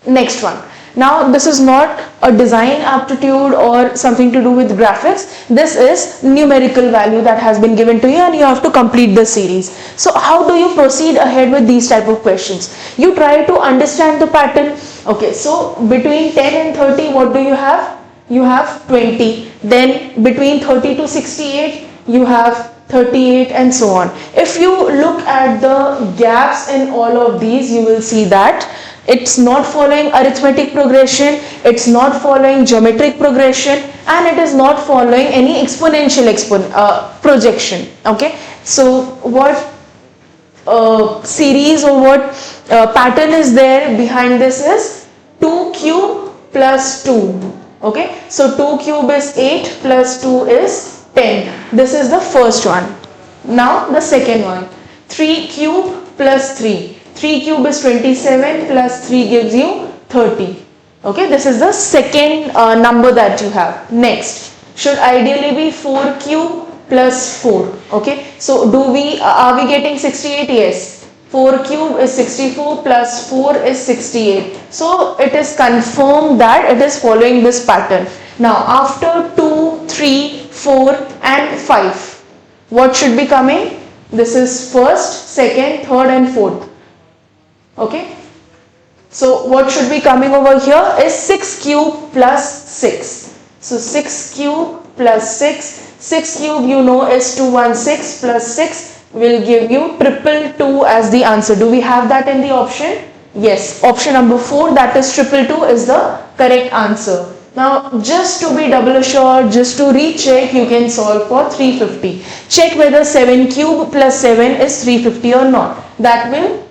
Next one. Now this is not a design aptitude or something to do with graphics. This is numerical value that has been given to you and you have to complete the series. So how do you proceed ahead with these type of questions? You try to understand the pattern. Okay, so between 10 and 30, what do you have? You have 20. Then between 30 to 68, you have 38 and so on. If you look at the gaps in all of these, you will see that it's not following arithmetic progression, it's not following geometric progression, and it is not following any exponential projection. Okay, so what series or what pattern is there behind this is 2 cube plus 2. Okay, so 2 cube is 8 plus 2 is 10. This is the first one. Now the second one, 3 cube plus 3. 3 cube is 27 plus 3 gives you 30. Okay, this is the second number that you have. Next, should ideally be 4 cube plus 4. Okay, so are we getting 68? Yes. 4 cube is 64 plus 4 is 68. So it is confirmed that it is following this pattern. Now after 2, 3, 4 and 5, what should be coming? This is first, second, third and fourth. Okay, so what should be coming over here is 6 cube plus 6. So 6 cube plus 6, 6 cube you know is 216 plus 6 will give you 222 as the answer. Do we have that in the option? Yes, option number 4, that is 222 is the correct answer. Now just to be double assured, just to recheck, you can solve for 350. Check whether 7 cube plus 7 is 350 or not. That will